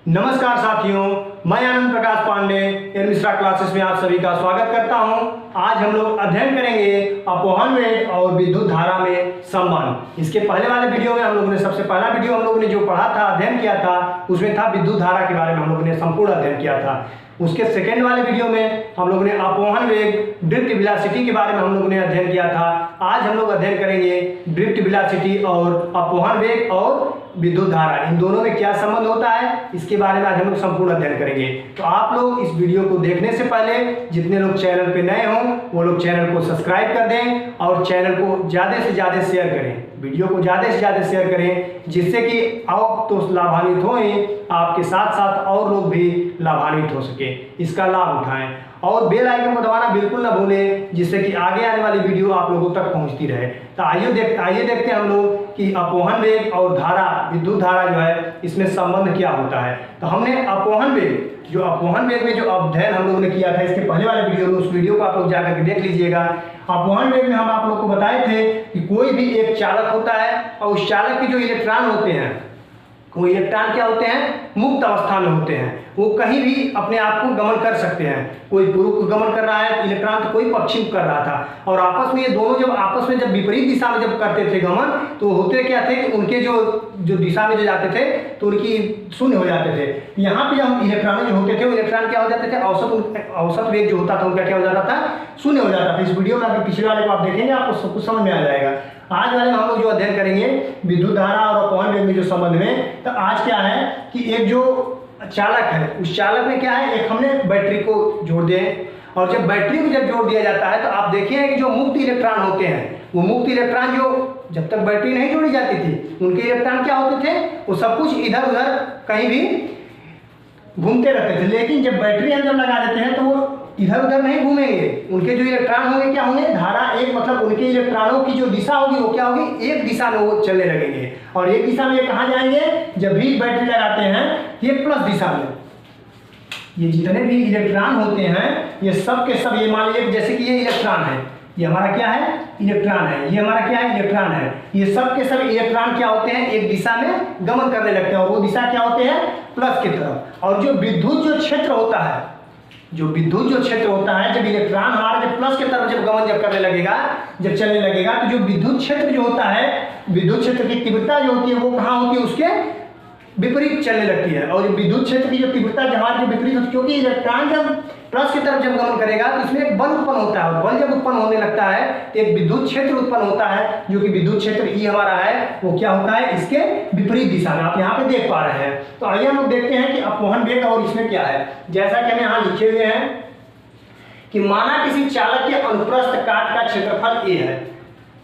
नमस्कार साथियों, मैं आनंद प्रकाश पांडे एन मिश्रा क्लासेस में आप सभी का स्वागत करता हूं। आज हम लोग अध्ययन करेंगे अपवहन वेग और विद्युत धारा में संबंध। इसके पहले वाले वीडियो में हम लोगों ने सबसे पहला वीडियो हम लोगों ने जो पढ़ा था, अध्ययन किया था, उसमें था विद्युत धारा के बारे में हम लोगों ने संपूर्ण अध्ययन किया था। उसके सेकेंड वाले वीडियो में हम लोगों ने अपवहन वेग ड्रिफ्ट वेलोसिटी के बारे में हम लोगों ने अध्ययन किया था। आज हम लोग अध्ययन करेंगे ड्रिफ्ट वेलोसिटी और अपवहन वेग और विद्युत धारा, इन दोनों में क्या संबंध होता है, इसके बारे में आज हम लोग संपूर्ण अध्ययन करेंगे। तो आप लोग इस वीडियो को देखने से पहले जितने लोग चैनल पे नए हों वो लोग चैनल को सब्सक्राइब कर दें और चैनल को ज़्यादा से ज़्यादा शेयर करें, वीडियो को ज़्यादा से ज़्यादा शेयर करें, जिससे कि आप तो लाभान्वित हों, आपके साथ साथ और लोग भी लाभान्वित हो सके, इसका लाभ उठाएं। और बेल आइकन को दबाना बिल्कुल ना भूलें, जिससे कि आगे आने वाली वीडियो आप लोगों तक पहुंचती रहे। तो आइए देखते हैं हम लोग कि अपवहन वेग और धारा, विद्युत धारा जो है, इसमें संबंध क्या होता है। तो हमने अपवहन वेग में जो अध्ययन हम लोगों ने किया था इसके पहले वाले वीडियो में, उस वीडियो को आप लोग जाकर के देख लीजिएगा। अपवहन वेग में हम आप लोग को बताए थे कि कोई भी एक चालक होता है और उस चालक के जो इलेक्ट्रॉन होते हैं, वो इलेक्ट्रॉन क्या होते हैं, मुक्त अवस्था में होते हैं। वो कहीं भी अपने आप को गमन कर सकते हैं, कोई पूर्व गमन कर रहा है इलेक्ट्रॉन, तो कोई पश्चिम कर रहा था। और आपस में ये दोनों जब आपस में विपरीत दिशा में जब करते थे गमन, तो होते क्या थे कि उनके जो दिशा में जो जाते थे तो उनकी शून्य हो जाते थे। यहाँ पे जब इलेक्ट्रॉन जो होते थे वो इलेक्ट्रॉन क्या हो जाते थे, औसत वेग जो होता था उनका क्या हो जाता था, शून्य हो जाता था। इस वीडियो में अभी पिछले वाले को आप देखेंगे, आपको सब कुछ समझ में आ जाएगा। आज वाले में हम लोग जो अध्ययन करेंगे विद्युत धारा और अपवहन वेग में जो संबंध में, तो आज क्या है कि एक जो चालक है, उस चालक में क्या है, एक हमने बैटरी को जोड़ दिए, और जब बैटरी को जब जोड़ दिया जाता है तो आप देखिए कि जो मुक्त इलेक्ट्रॉन होते हैं, वो मुक्त इलेक्ट्रॉन जो जब तक बैटरी नहीं जोड़ी जाती थी, उनके इलेक्ट्रॉन क्या होते थे, वो सब कुछ इधर उधर कहीं भी घूमते रहते थे। लेकिन जब बैटरी हम जब लगा देते हैं तो वो इधर उधर नहीं घूमेंगे, उनके जो इलेक्ट्रॉन होंगे क्या होंगे, धारा एक, मतलब उनके इलेक्ट्रॉनों की जो दिशा होगी वो क्या होगी, एक दिशा में वो चलने लगेंगे। और एक दिशा में ये कहाँ जाएंगे, जब भी बैटरी लगाते हैं ये प्लस दिशा में, ये जितने भी इलेक्ट्रॉन होते हैं ये सब के सब, ये मान लीजिए जैसे कि ये इलेक्ट्रॉन है, ये हमारा क्या है, इलेक्ट्रॉन है, ये हमारा क्या है, इलेक्ट्रॉन है। ये सब के सब इलेक्ट्रॉन क्या होते हैं, एक दिशा में गमन करने लगते हैं, और वो दिशा क्या होते हैं, प्लस की तरफ। और जो विद्युत जो क्षेत्र होता है, जब इलेक्ट्रॉन हमारा जब प्लस की तरफ जब गमन जब करने लगेगा, जब चलने लगेगा, तो जो विद्युत क्षेत्र जो होता है, विद्युत क्षेत्र की तीव्रता जो होती है वो कहाँ होती है, उसके विपरीत चलने लगती है। और विद्युत क्षेत्र की जो तीव्रता हमारी जो विपरीत होती है, क्योंकि इलेक्ट्रॉन जब प्लस की तरफ जब गमन करेगा तो इसमें एक बल उत्पन्न होता है, और बल जब उत्पन्न होने लगता है तो एक विद्युत क्षेत्र उत्पन्न होता है, जो कि विद्युत क्षेत्र ई हमारा है, वो क्या होता है, इसके विपरीत दिशा में, आप यहाँ पे देख पा रहे हैं। तो आइए हम लोग देखते हैं कि अपवहन वेग और इसमें क्या है। जैसा कि हम यहाँ लिखे हुए हैं कि माना किसी चालक के अनुप्रस्थ काट का क्षेत्रफल ए है।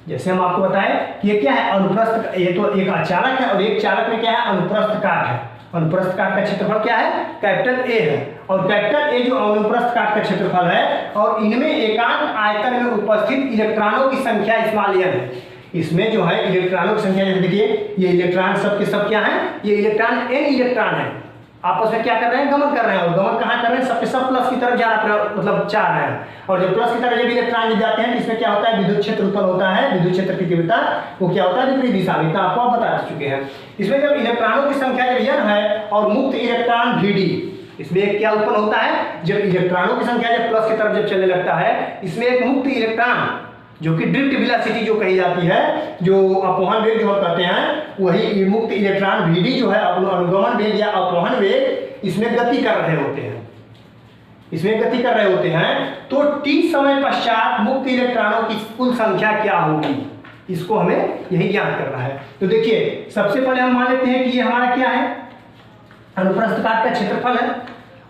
जैसे हम आपको बताएं कि ये क्या है, अनुप्रस्थ, ये तो एक चालक है और एक चालक में क्या है, अनुप्रस्थ काट है। अनुप्रस्थ काट का क्षेत्रफल क्या है, कैपिटल ए है, और कैपिटल ए जो अनुप्रस्थ काट का क्षेत्रफल है, और इनमें एकांक आयतन में उपस्थित इलेक्ट्रॉनों की संख्या स्मॉल एन है। इसमें जो है इलेक्ट्रॉनों की संख्या, जैसे देखिए ये इलेक्ट्रॉन सब के सब क्या है, ये इलेक्ट्रॉन एन इलेक्ट्रॉन है, आपस में क्या कर रहे हैं, गमन कर रहे हैं। और गमन कहाँ कर रहे हैं, सबके सब प्लस की तरफ जाना, मतलब चाह रहे हैं। और जब प्लस की तरफ जब इलेक्ट्रॉन जब जाते हैं तो इसमें क्या होता है, विद्युत क्षेत्र उत्पन्न होता है, विद्युत क्षेत्र की तीव्रता वो क्या होता है, विपरीत दिशा में, आपको आप बता चुके हैं। इसमें जब इलेक्ट्रॉनों की संख्या जब n है और मुक्त इलेक्ट्रॉन Vd, इसमें एक क्या उत्पन्न होता है, जब इलेक्ट्रॉनों की संख्या जब प्लस की तरफ जब चलने लगता है, इसमें एक मुक्त इलेक्ट्रॉन जो कि ड्रिफ्ट वेलोसिटी जो कही जाती है, जो अपवहन वेग जो हम कहते हैं, वही मुक्त इलेक्ट्रॉन Vd जो है अनुगमन वेग या अपवहन वेग, इसमें गति कर रहे होते हैं। तो t समय पश्चात मुक्त इलेक्ट्रॉनों की कुल संख्या क्या होगी, इसको हमें यही ज्ञात करना है। तो देखिए सबसे पहले हम मान लेते हैं कि ये हमारा क्या है, अनुप्रस्थ काट का क्षेत्रफल है,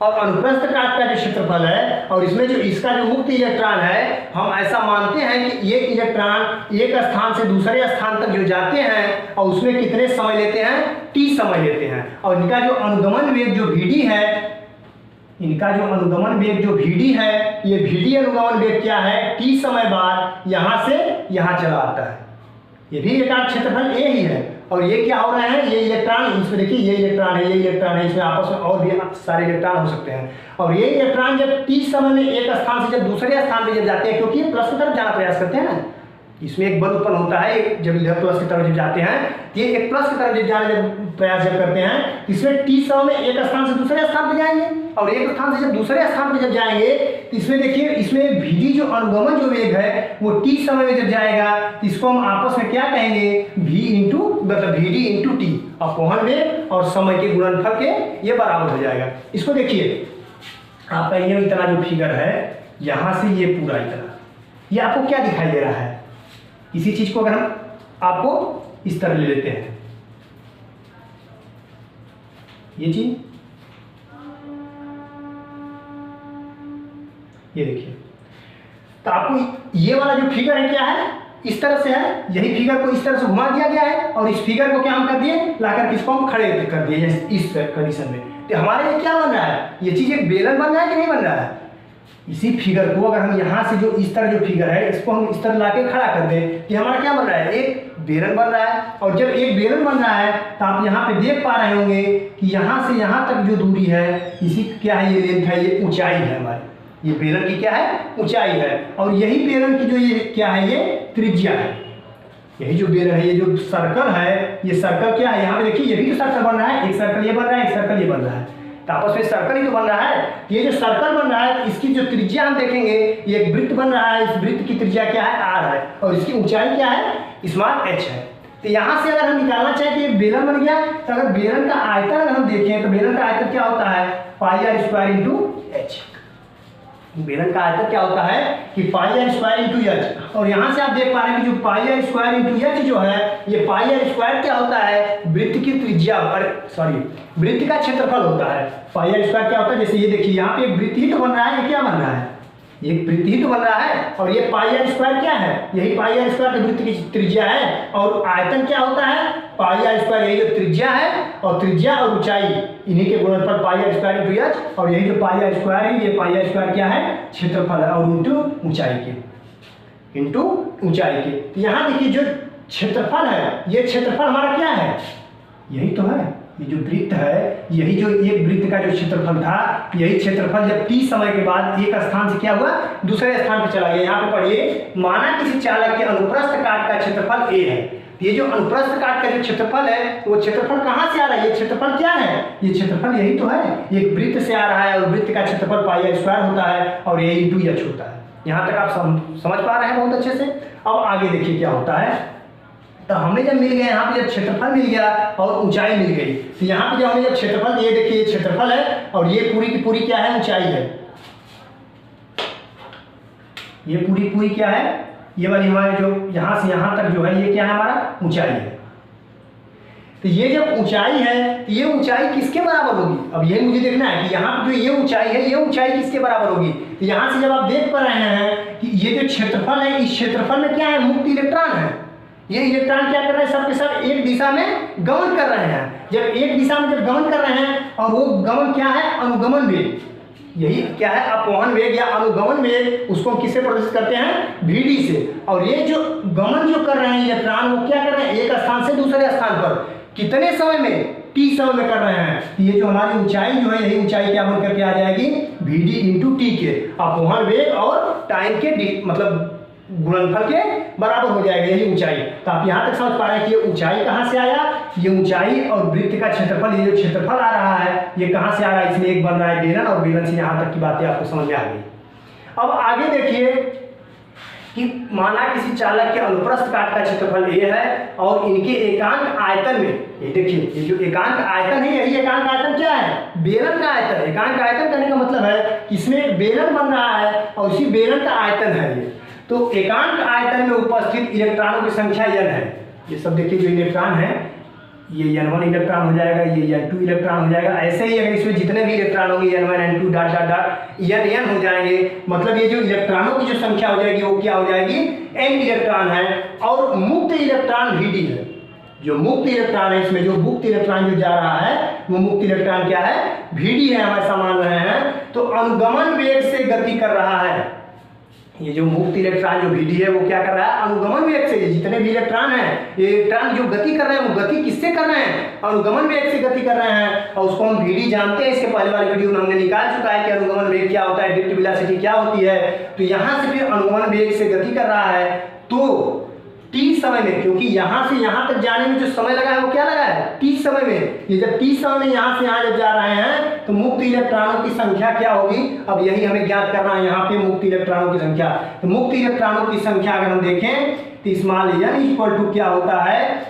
और अनुप्रस्थ काट का जो क्षेत्रफल है, और इसमें जो इसका जो मुक्त इलेक्ट्रॉन है, हम ऐसा मानते हैं कि ये इलेक्ट्रॉन एक स्थान से दूसरे स्थान तक जो जाते हैं, और उसमें कितने समय लेते हैं, t समय लेते हैं। और इनका जो अनुगमन वेग जो Vd है, ये Vd अनुगमन वेग क्या है, t समय बाद यहाँ से यहाँ चला आता है। ये भी एकांक क्षेत्रफल ए ही है, और ये क्या हो रहे हैं, ये इलेक्ट्रॉन, इसमें देखिए ये इलेक्ट्रॉन है, ये इलेक्ट्रॉन है, इसमें आपस में और भी सारे इलेक्ट्रॉन हो सकते हैं। और ये इलेक्ट्रॉन जब t समय में एक स्थान से जब दूसरे स्थान पे जब जाते हैं, क्योंकि प्लस की तरफ जाना प्रयास करते हैं ना, इसमें एक बल उत्पन्न होता है जब इधर प्लस की तरफ जब जाते हैं, ये एक प्लस की तरफ जब जाने जब प्रयास जब करते हैं, इसमें टी समय में एक स्थान से दूसरे स्थान पर जाएंगे, और एक स्थान से जब दूसरे स्थान पर जब जाएंगे तो इसमें देखिए इसमें भीडी जो अनुगमन जो वेग है वो टी समय में जब जाएगा, इसको हम आपस में क्या कहेंगे, v इंटू मतलब भीडी इंटू टी, अपवहन वेग और समय के गुणनफल के ये बराबर हो जाएगा। इसको देखिए आपका ये इतना जो फिगर है यहाँ से ये पूरा इतना, ये आपको क्या दिखाई दे रहा है, इसी चीज को अगर हम आपको इस तरह ले लेते हैं, ये चीज ये देखिए, तो आपको ये वाला जो फिगर है क्या है, इस तरह से है, यही फिगर को इस तरह से घुमा दिया गया है और इस फिगर को क्या हम कर दिए, लाकर इसको हम खड़े कर दिए इस कंडीशन में। तो हमारे लिए क्या बन रहा है, ये चीज एक बेलन बन रहा है कि नहीं बन रहा है। इसी फिगर को अगर हम यहाँ से जो इस तरह जो फिगर है इसको हम इस तरह लाके खड़ा कर दें कि हमारा क्या बन रहा है, एक बेलन बन रहा है। और जब एक बेलन बन रहा है तो आप यहाँ पे देख पा रहे होंगे कि यहाँ से यहाँ तक जो दूरी है, इसी क्या है, ये लेंथ है, ये ऊंचाई है हमारी, ये बेलन की क्या है, ऊंचाई है। और यही बेलन की जो ये क्या है, ये त्रिज्या है। यही जो बेलन है, ये जो सर्कल है, ये सर्कल क्या है, यहाँ पे देखिए ये भी तो सर्कल बन रहा है, एक सर्कल ये बन रहा है, एक सर्कल ये बन रहा है, तो आपस में सर्कल ही तो बन रहा है। ये जो सर्कल बन रहा है इसकी जो त्रिज्या हम देखेंगे, ये एक वृत्त बन रहा है, इस वृत्त की त्रिज्या क्या है, r है, और इसकी ऊंचाई क्या है, स्मॉल h है। तो यहाँ से अगर हम निकालना चाहें कि बेलन बन गया, तो अगर बेलन का आयतन अगर हम देखें तो बेलन का आयतन क्या होता है, पाई आर स्क्वायर इंटू एच। बेलन का आयतन क्या होता है कि पाई आर स्क्वायर इंटू एच। और यहाँ से आप देख पा रहे हैं कि जो पाई आर स्क्वायर इंटू एच जो है, ये पाई आर स्क्वायर क्या होता है, वृत्त की त्रिज्या, वृत्त का क्षेत्रफल होता है। पाई आर स्क्वायर क्या होता है, जैसे ये देखिए यहाँ पे एक वृत्त ही तो बन रहा है, ये क्या बन रहा है, एक वृत्त ही तो बन रहा है, और ये पाई आर स्क्वायर क्या है, यही पाई आर स्क्वायर तो वृत्त की त्रिज्या है। और आयतन क्या होता है, पाई आर स्क्वायर, यही जो त्रिज्या है, और त्रिज्या और ऊंचाई इन्हीं के गुणनफल पाई आर स्क्वायर इंटू एच। और यही जो पाई आर स्क्वायर है, ये पाई आर स्क्वायर क्या है, क्षेत्रफल है, और इंटू ऊंचाई के, इंटू ऊंचाई के। तो यहाँ देखिए जो क्षेत्रफल है, ये क्षेत्रफल हमारा क्या है, यही तो है, ये जो वृत्त है, यही जो एक वृत्त का जो क्षेत्रफल था, यही क्षेत्रफल जब t समय के बाद एक स्थान से क्या हुआ, दूसरे स्थान पर चला गया। यहाँ पे पढ़िए, माना किसी चालक के अनुप्रस्थ काट का क्षेत्रफल a है, ये जो अनुप्रस्थ काट का जो क्षेत्रफल है, वो क्षेत्रफल कहाँ से आ रहा है, ये क्षेत्रफल क्या है, ये क्षेत्रफल यही तो है, एक वृत्त से आ रहा है, और वृत्त का क्षेत्रफल पाई आर स्क्वायर होता है, और ये इंटू एच होता है। यहाँ तक आप समझ पा रहे हैं बहुत अच्छे से। अब आगे देखिए क्या होता है, तो हमें जब मिल गया, यहाँ पे जब क्षेत्रफल मिल गया और ऊंचाई मिल गई, तो यहाँ पे जब हमें जब क्षेत्रफल, ये देखिए ये क्षेत्रफल है, और ये पूरी की पूरी क्या है, ऊंचाई है, ये पूरी क्या है, ये वाली हमारे जो यहाँ से यहाँ तक जो है, ये क्या है, हमारा ऊंचाई है। तो ये जब ऊंचाई है, तो ये ऊंचाई किसके बराबर होगी, अब ये मुझे देखना है कि यहाँ पे जो ये ऊंचाई है, ये ऊंचाई किसके बराबर होगी। तो यहाँ से जब आप देख पा रहे हैं कि ये जो क्षेत्रफल है, इस क्षेत्रफल में क्या है, मुक्त इलेक्ट्रॉन है। ये इलेक्ट्रॉन क्या कर रहे हैं, सबके सब एक दिशा में गमन कर रहे हैं। जब एक दिशा में जब गमन कर रहे हैं, और वो गमन क्या है, अनुगमन वेग, यही क्या है, अपवहन वेग या अनुगमन वेग, उसको हम किससे प्रदर्शित करते हैं, vd से। और ये जो गमन जो कर रहे हैं इलेक्ट्रॉन, वो क्या कर रहे हैं, एक स्थान से दूसरे स्थान पर कितने समय में, t समय में कर रहे हैं। ये जो हमारी ऊंचाई जो है, यही ऊंचाई क्या बन करके आ जाएगी, vd इंटू टी के, अपवहन वेग और टाइम के डी मतलब गुणनफल के बराबर हो जाएगा, यही ऊंचाई। तो आप यहाँ तक समझ पा रहे हैं कि ये ऊंचाई कहाँ से आया, ये ऊंचाई और वृत्त का क्षेत्रफल, ये जो क्षेत्रफल आ रहा है, ये कहाँ से आ रहा है, इसमें एक बन रहा है बेलन, और बेलन से यहाँ तक की बातें आपको समझ में आ गई। अब आगे देखिए कि माना किसी चालक के अनुप्रस्थ काट का क्षेत्रफल a है, और इनके एकांक आयतन में, ये देखिए ये जो एकांक आयतन है, यही एकांक आयतन क्या है, बेलन का आयतन। एकांक आयतन करने का मतलब है इसमें बेलन बन रहा है, और इसी बेलन का आयतन है ये। तो एकांक आयतन में उपस्थित इलेक्ट्रॉनों की संख्या n है। ये सब देखिए जो इलेक्ट्रॉन है, ये n1 इलेक्ट्रॉन हो जाएगा, ये n2 इलेक्ट्रॉन हो जाएगा। ऐसे ही अगर इसमें जितने भी इलेक्ट्रॉन होंगे n1 n2 dot dot dot n हो जाएंगे, मतलब ये जो इलेक्ट्रॉनों की जो संख्या हो जाएगी वो क्या हो जाएगी, n इलेक्ट्रॉन है। और मुक्त इलेक्ट्रॉन vd है, जो मुक्त इलेक्ट्रॉन है, इसमें जो मुक्त इलेक्ट्रॉन जो जा रहा है, वो मुक्त इलेक्ट्रॉन क्या है, vd है, हमारे समान रहे हैं। तो अनुगमन वेग से गति कर रहा है, ये जो मुक्त इलेक्ट्रॉन जो vd है, वो क्या कर रहा है, अनुगमन वेग से। जितने भी इलेक्ट्रॉन हैं, ये इलेक्ट्रॉन जो गति कर रहे हैं, वो गति किससे कर रहे हैं, अनुगमन वेग से गति कर रहे हैं। और उसको हम vd जानते हैं, इसके पहले वाले वीडियो में हमने निकाल चुका है कि अनुगमन वेग क्या होता है, ड्रिफ्ट वेलोसिटी क्या होती है। तो यहाँ से फिर अनुगमन वेग से गति कर रहा है, तो टी समय में, क्योंकि यहाँ से यहाँ तक जाने में जो समय लगा है वो क्या लगा है, टी समय में। ये जब टी समय में यहाँ से यहाँ जब जा रहे हैं तो मुक्त इलेक्ट्रॉनों की संख्या क्या होगी, अब यही हमें ज्ञात करना है यहाँ पे मुक्त इलेक्ट्रॉनों की संख्या। तो मुक्त इलेक्ट्रॉनों की संख्या अगर हम देखें तो स्मॉल n इक्वल टू क्या होता है,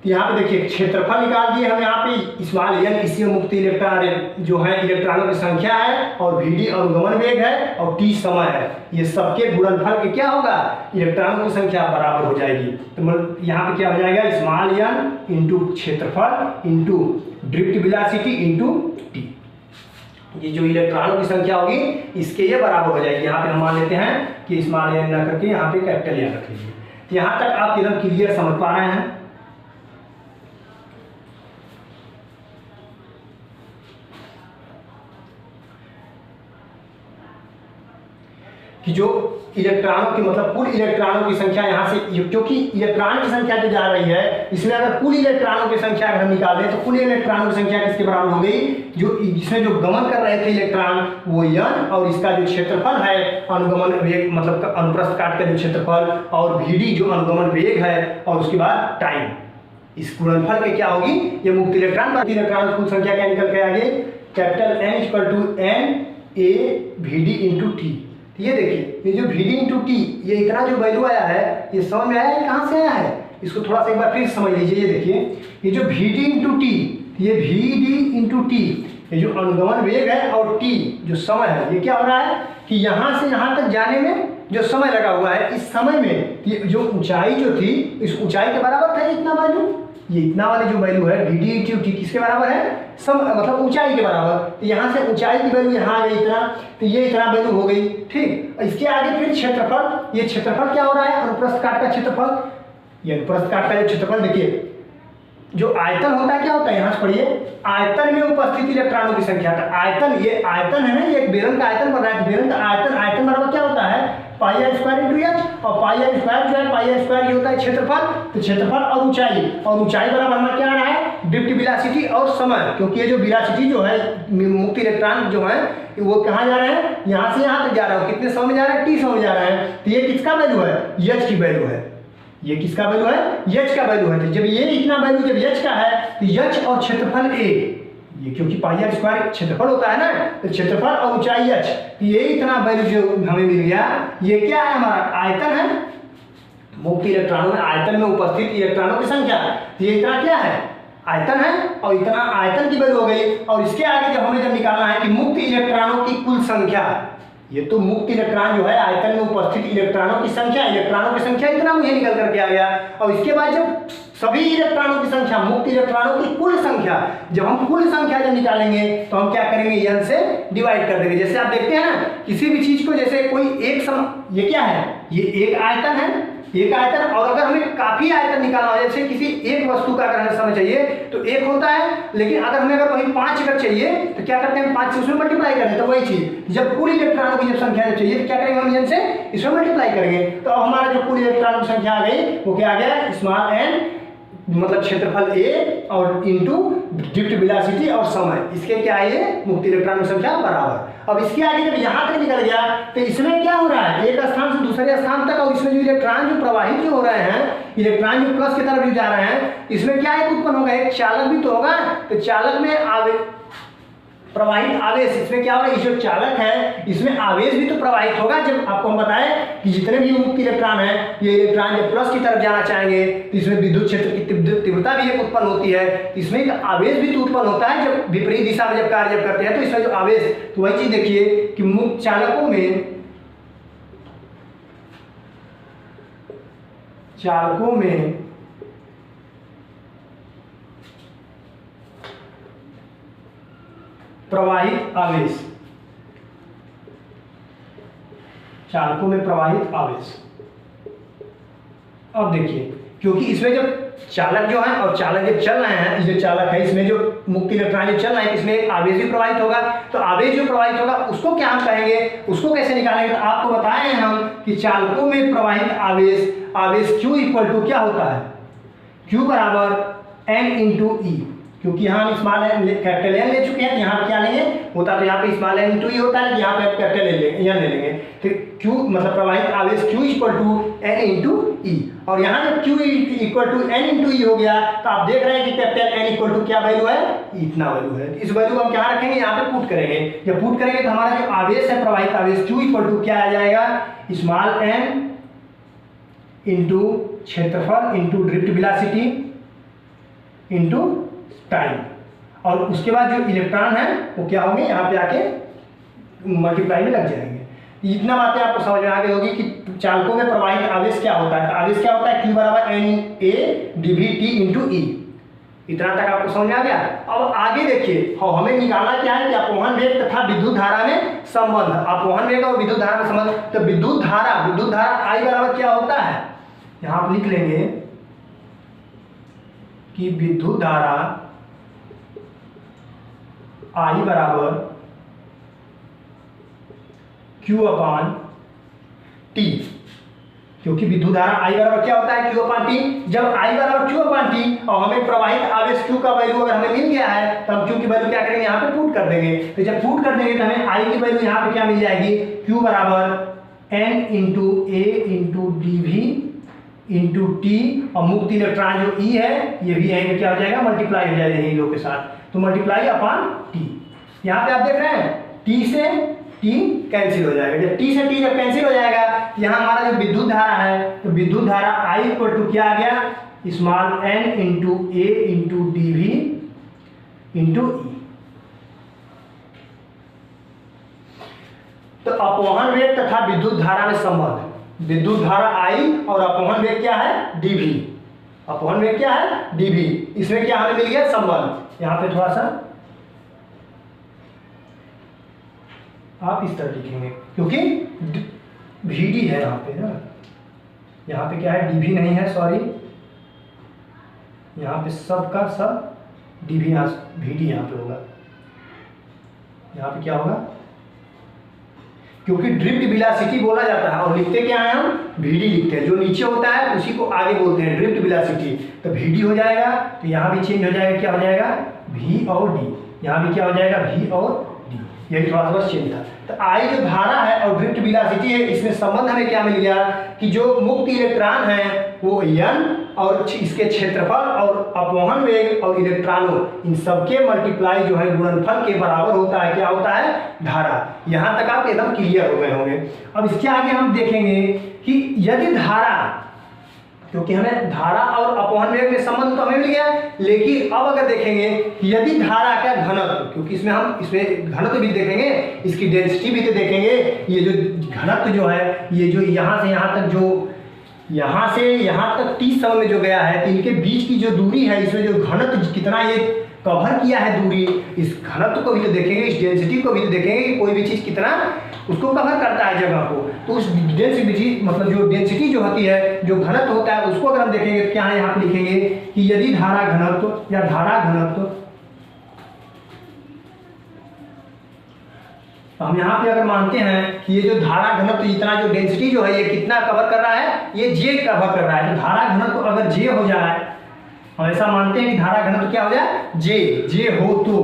तो यहाँ पे देखिए क्षेत्रफल निकाल दिए हम यहाँ पे स्मॉल n, इसी में मुक्त इलेक्ट्रॉन जो है इलेक्ट्रॉनों की संख्या है और vd अनुगमन वेग है और t समय है, ये सबके गुणनफल के क्या होगा, इलेक्ट्रॉनों की संख्या बराबर हो जाएगी। तो यहाँ पे क्या हो जाएगा, स्मॉल n इंटू क्षेत्रफल into drift velocity into t, ये जो इलेक्ट्रॉनों की संख्या होगी इसके ये बराबर हो जाएगी। यहाँ पे हम मान लेते हैं कि स्मॉल n ना करके यहाँ पे कैपिटल n रख लीजिए। तो यहाँ तक आप एकदम क्लियर समझ पा रहे हैं कि जो इलेक्ट्रॉनों की मतलब कुल इलेक्ट्रॉनों की संख्या यहाँ से, क्योंकि इलेक्ट्रॉन की संख्या जो जा रही है इसमें अगर कुल इलेक्ट्रॉनों की संख्या अगर हम निकाल दें तो कुल इलेक्ट्रॉनों की संख्या किसके बराबर हो गई, जो इसमें जो गमन कर रहे थे इलेक्ट्रॉन वो n, और इसका जो क्षेत्रफल है अनुगमन वेग मतलब अनुप्रस्थ काट का जो क्षेत्रफल और vd जो अनुगमन वेग है और उसके बाद टाइम, इस गुणनफल के क्या होगी, ये मुक्त इलेक्ट्रॉन इलेक्ट्रॉन कुल संख्या क्या निकल के आगे, capital N equal to n a vd into टी। ये देखिए ये जो vd इंटू टी, ये इतना जो वैल्यू आया है ये समझ में आया है, कहाँ से आया है, इसको थोड़ा सा एक बार फिर समझ लीजिए। ये देखिए ये जो vd इंटू टी, ये vd इंटू टी, ये जो अनुगमन वेग है और t जो समय है, ये क्या हो रहा है कि यहाँ से यहाँ तक जाने में जो समय लगा हुआ है, इस समय में ये जो ऊंचाई जो थी इस ऊंचाई के बराबर था इतना वैल्यू, ये इतना वाली जो वैल्यू है vd इंटू टी किसके बराबर है, मतलब ऊंचाई के बराबर। तो यहाँ से ऊंचाई की वैल्यू यहाँ आ गई इतना, तो ये इतना वैल्यू हो गई, ठीक। इसके आगे फिर क्षेत्रफल, ये क्षेत्रफल क्या हो रहा है, अनुप्रस्थ काट का क्षेत्रफल। ये अनुप्रस्थ काट का जो क्षेत्रफल देखिए, जो आयतन होता है क्या होता है, यहाँ से पढ़िए, आयतन में उपस्थित इलेक्ट्रॉनों की संख्या। आयतन, ये आयतन है ना, ये एक बेलन का आयतन बन रहा है, बेलन का आयतन बराबर क्या होता है, पाई आर स्क्वायर इंटू एच, और पाई आर स्क्वायर जो है, पाई आर स्क्वायर ये होता है क्षेत्रफल, तो क्षेत्रफल और ऊंचाई बराबर हमारा क्या आ रहा है, ड्रिफ्ट वेलोसिटी और समय, क्योंकि ये जो वेलोसिटी जो है मुक्त इलेक्ट्रॉन जो है वो कहाँ जा रहे हैं, यहाँ से यहाँ तक जा रहा है, कितने समय में जा रहा है, टी समय में जा रहा है। तो ये किसका वैल्यू है, एच की वैल्यू है, ये किसका वैल्यू है, एच का वैल्यू है। तो जब ये इतना वैल्यू जब एच का है तो एच और क्षेत्रफल ए, ये क्योंकि पाई आर स्क्वायर क्षेत्रफल होता है ना, तो क्षेत्रफल और ऊंचाई एच, तो ये इतना वैल्यू जो हमें मिल गया, ये क्या है, हमारा आयतन है, मुक्त इलेक्ट्रॉनों में आयतन में उपस्थित इलेक्ट्रॉनों की संख्या, तो ये इतना क्या है, आयतन है, और इतना आयतन की वैल्यू हो गई। और इसके आगे जब हमें निकालना है कि मुक्त इलेक्ट्रॉनों की कुल संख्या, ये तो मुक्त इलेक्ट्रॉन जो है आयतन में उपस्थित इलेक्ट्रॉनों की संख्या इतना मुझे निकल करके आ गया। और इसके बाद जब सभी इलेक्ट्रॉनों की संख्या, मुक्त इलेक्ट्रॉनों की कुल संख्या, जब हम कुल संख्या जब निकालेंगे तो हम क्या करेंगे, n से डिवाइड कर देंगे। जैसे आप देखते हैं ना किसी भी चीज को, जैसे कोई एक ये क्या है, ये एक आयतन है, एक आयतन, और अगर हमें काफी आयतन निकालना हो, जैसे किसी एक वस्तु का अगर हमें समय चाहिए तो एक होता है, लेकिन अगर हमें अगर वही 5 अगर चाहिए तो क्या करते हैं, 5 से उसमें मल्टीप्लाई करते हैं। तो वही चीज जब कुल इलेक्ट्रॉनों की जब संख्या जब चाहिए तो क्या करेंगे, हम n से इसमें मल्टीप्लाई करेंगे। तो अब हमारा जो कुल इलेक्ट्रॉनों की संख्या आ गई वो क्या आ गया, स्मॉल n मतलब क्षेत्रफल a और इंटू ड्रिफ्ट वेलोसिटी और समय, इसके क्या है, ये मुक्त इलेक्ट्रॉन की संख्या बराबर। अब इसके आगे जब यहाँ तक निकल गया तो इसमें क्या हो रहा है, एक स्थान से दूसरे स्थान तक, और इसमें जो इलेक्ट्रॉन जो प्रवाहित जो हो रहे हैं, इलेक्ट्रॉन जो प्लस की तरफ जो जा रहे हैं, इसमें क्या एक उत्पन्न होगा, एक चालक भी तो होगा। तो चालक में प्रवाहित आवेश, इसमें क्या हो रहा है, जो चालक है इसमें आवेश भी तो प्रवाहित होगा। जब आपको हम बताएं कि जितने भी मुक्त इलेक्ट्रॉन है, ये इलेक्ट्रॉन जब प्लस की तरफ जाना चाहेंगे तो इसमें विद्युत क्षेत्र की तीव्रता भी एक उत्पन्न होती है, इसमें एक आवेश भी तो उत्पन्न होता है जब विपरीत दिशा में जब कार्य करते हैं। तो इसमें जो आवेश, तो वही चीज देखिए कि मुक्त चालकों में प्रवाहित आवेश, चालकों में प्रवाहित आवेश। अब देखिए क्योंकि इसमें जब चालक जो है और चालक जब चल रहे हैं, जो चालक है इसमें जो मुक्त इलेक्ट्रॉन जो चल रहे हैं, इसमें एक आवेश भी प्रवाहित होगा। तो आवेश जो प्रवाहित होगा उसको क्या हम कहेंगे, उसको कैसे निकालेंगे, तो आपको बताए हैं हम कि चालकों में प्रवाहित आवेश Q इक्वल टू क्या होता है, Q बराबर N इंटू ई, क्योंकि यहाँ हम स्मॉल n कैपिटल N ले चुके हैं, यहाँ क्या लेंगे होता, तो यहाँ पे स्मॉल n इंटू ई होता है, यहाँ पे कैपिटल N ले लेंगे। ठीक, Q मतलब प्रवाहित आवेश Q equal to N into e. और यहाँ जब Q equal to N into e हो गया तो आप देख रहे हैं कि कैपिटल N इक्वल टू क्या वैल्यू है, इतना वैल्यू है। इस वैल्यू को हम क्या रखेंगे, यहाँ पे पुट करेंगे। जब पुट करेंगे तो हमारा जो आवेश है प्रवाहित आवेश Q इक्वल टू क्या आ जाएगा, स्मॉल n इंटू क्षेत्रफल into drift velocity into time. और उसके बाद जो इलेक्ट्रॉन है वो क्या होंगे, यहाँ पे आके मल्टीप्लाई में लग जाएंगे। इतना बातें आपको समझ में आ गई होगी कि चालकों में प्रवाहित आवेश क्या होता है। आवेश क्या होता है, Q बराबर NA dVt इंटू ई। इतना तक आपको समझ में आ गया। अब आगे देखिए, हमें निकालना क्या है कि अपवहन वेग तथा विद्युत धारा में संबंध। अपवहन वेग और विद्युत धारा में संबंध, तो विद्युत धारा I बराबर क्या होता है, यहाँ आप लिख लेंगे कि विद्युत धारा I बराबर Q अपान T, क्योंकि विद्युत धारा I बराबर क्या होता है, Q अपान T। जब I बराबर Q अपान T और हमें प्रवाहित आवेश Q का वैल्यू अगर हमें मिल गया है तो हम Q की वैल्यू क्या करेंगे, यहाँ पे पुट कर देंगे। तो जब पुट कर देंगे तो हमें I की वैल्यू यहाँ पे क्या मिल जाएगी, Q बराबर N into A into dV into T, और मुक्त इलेक्ट्रॉन जो E है ये भी यहीं क्या हो जाएगा, मल्टीप्लाई हो जाएगा इन लोग के साथ, तो मल्टीप्लाई अपॉन T। यहाँ पे आप देख रहे हैं T से T कैंसिल हो जाएगा। जब T से T जब कैंसिल हो जाएगा तो यहाँ हमारा जो विद्युत धारा है, तो विद्युत धारा I इक्वल टू क्या आ गया, small n into A into dV into E। तो अपवहन वेग तथा विद्युत धारा में संबंध, विद्युत धारा I और अपवहन वेग क्या है, dV। अपवहन वेग क्या है, dV। इसमें क्या हमें मिल गया, संबंध। यहाँ पे थोड़ा सा आप इस तरह लिखेंगे क्योंकि VD है यहाँ पे ना, यहाँ पे क्या है, dV नहीं है, सॉरी, यहाँ पे सब का सब dV, यहाँ VD यहाँ पे होगा। यहाँ पे क्या होगा, क्योंकि ड्रिफ्ट वेलोसिटी बोला जाता है और लिखते क्या है, हम VD लिखते हैं। जो नीचे होता है उसी को आगे बोलते हैं ड्रिफ्ट वेलोसिटी। तो VD हो जाएगा, तो यहाँ भी चेंज हो जाएगा, क्या हो जाएगा, V और D। यहाँ भी क्या हो जाएगा, V और D। यही थोड़ा सा चेंज था। तो I जो धारा है और ड्रिफ्ट वेलोसिटी है, इसमें संबंध हमें क्या मिल गया कि जो मुक्त इलेक्ट्रॉन है वो N और इसके क्षेत्रफल और अपवहन वेग और इलेक्ट्रॉनों, इन सबके मल्टीप्लाई जो है गुणनफल के बराबर होता है, क्या होता है, धारा। यहाँ तक आप एकदम क्लियर हो गए होंगे। अब इसके आगे हम देखेंगे कि यदि धारा, क्योंकि हमें धारा और अपवहन वेग में संबंध तो हमें मिल गया, लेकिन अब अगर देखेंगे कि यदि धारा का घनत्व, क्योंकि इसमें हम इसमें घनत्व भी देखेंगे, इसकी डेंसिटी भी तो देखेंगे। ये जो घनत्व जो है, ये जो यहाँ से यहाँ तक, जो यहाँ से यहाँ तक 30 समय में जो गया है, तो इनके बीच की जो दूरी है, इसमें जो घनत्व कितना ये कवर किया है दूरी, इस घनत्व को भी तो देखेंगे, इस डेंसिटी को भी तो देखेंगे कि कोई भी चीज़ कितना उसको कवर करता है जगह को। तो उस डेंसिटी मतलब जो डेंसिटी जो होती है, जो घनत्व होता है, उसको अगर हम देखेंगे तो क्या है, यहाँ पे लिखेंगे कि यदि धारा घनत्व या धारा घनत्व, हम यहाँ पे अगर मानते हैं कि ये जो धारा घनत्व इतना, जो डेंसिटी जो है ये कितना कवर कर रहा है, ये J कवर कर रहा है। तो धारा घनत्व अगर J हो जाए, हम ऐसा मानते हैं कि धारा घनत्व क्या हो जाए, J हो तो,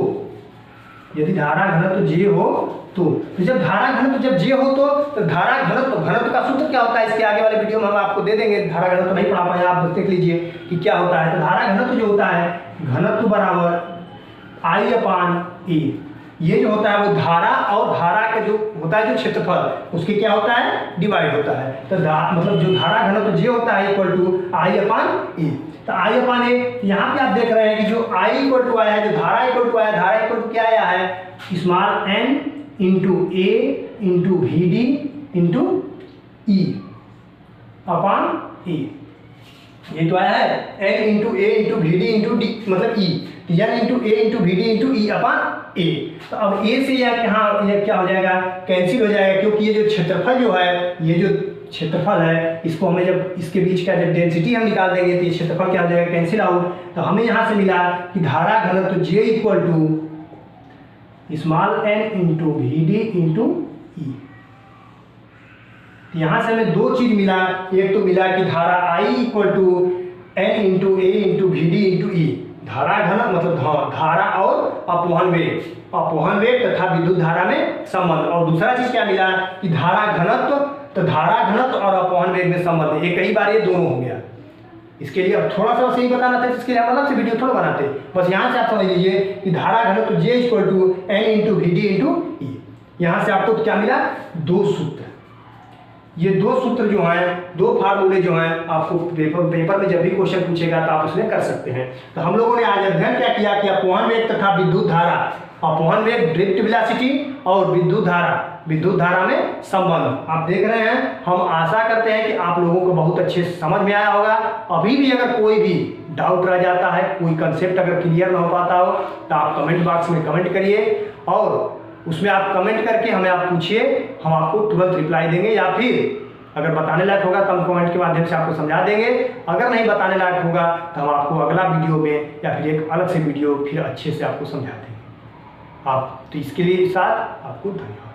यदि धारा घनत्व J हो तो जब धारा घनत्व जब J हो तो धारा घनत्व का सूत्र क्या होता है, इसके आगे वाले वीडियो में हम आपको दे देंगे। धारा घनत्व नहीं पढ़ा पाए आप, देख लीजिए कि क्या होता है। तो धारा घनत्व जो होता है, घनत्व बराबर I अपान E। ये जो होता है वो धारा और धारा का जो होता है, जो क्षेत्रफल, उसके क्या होता है, डिवाइड होता है। तो मतलब जो धारा घनत्व J होता है equal to I upon E। तो I अपान ए, यहाँ पे आप देख रहे हैं कि जो I इक्वल टू आया है, जो धारा इक्वल टू आया, धारा इक्वल टू क्या आया है, small n into A into VD into E upon E। ये तो आया है n into A into VD into D मतलब E, n into A into VD into E upon A। तो अब A से यहाँ ये क्या हो जाएगा, कैंसिल हो जाएगा, क्योंकि ये जो क्षेत्रफल जो है, ये जो क्षेत्रफल है, इसको हमें जब इसके बीच का जब डेंसिटी हम निकाल देंगे तो ये क्षेत्रफल क्या हो जाएगा, कैंसिल आउट। तो हमें यहाँ से मिला कि धारा घनत्व J equal to small n into VD into E। यहाँ से हमें दो चीज मिला, एक तो मिला कि धारा I equal to n into A into VD into E, धारा घन मतलब धारा और अपवहन वेग तथा विद्युत धारा में संबंध। और दूसरा चीज क्या मिला कि धारा घनत्व तो धारा घनत्व और अपवहन वेग में संबंध है, ये कई बार ये दोनों हो गया। इसके लिए अब थोड़ा सा सही बताना था, इसके लिए हम अलग से वीडियो थोड़ा बनाते, बस यहाँ से आप समझ लीजिए कि धारा घनत्व J = N × VD × E। यहाँ से आपको क्या मिला, दो सूत्र। ये दो सूत्र जो हैं, दो फार्मूले जो हैं, आपको पेपर में जब भी क्वेश्चन पूछेगा तो आप उसमें कर सकते हैं। तो हम लोगों ने आज अध्ययन क्या किया कि अपवहन वेग तथा विद्युत धारा, अपवहन वेग ड्रिफ्ट वेलोसिटी और विद्युत धारा में संबंध आप देख रहे हैं। हम आशा करते हैं कि आप लोगों को बहुत अच्छे से समझ में आया होगा। अभी भी अगर कोई भी डाउट रह जाता है, कोई कंसेप्ट अगर क्लियर ना हो पाता हो, तो आप कमेंट बॉक्स में कमेंट करिए और उसमें आप कमेंट करके हमें आप पूछिए, हम आपको तुरंत रिप्लाई देंगे, या फिर अगर बताने लायक होगा तो हम कमेंट के माध्यम से आपको समझा देंगे। अगर नहीं बताने लायक होगा तो हम आपको अगला वीडियो में या फिर एक अलग से वीडियो फिर अच्छे से आपको समझा देंगे। आप तो इसके लिए साथ आपको धन्यवाद।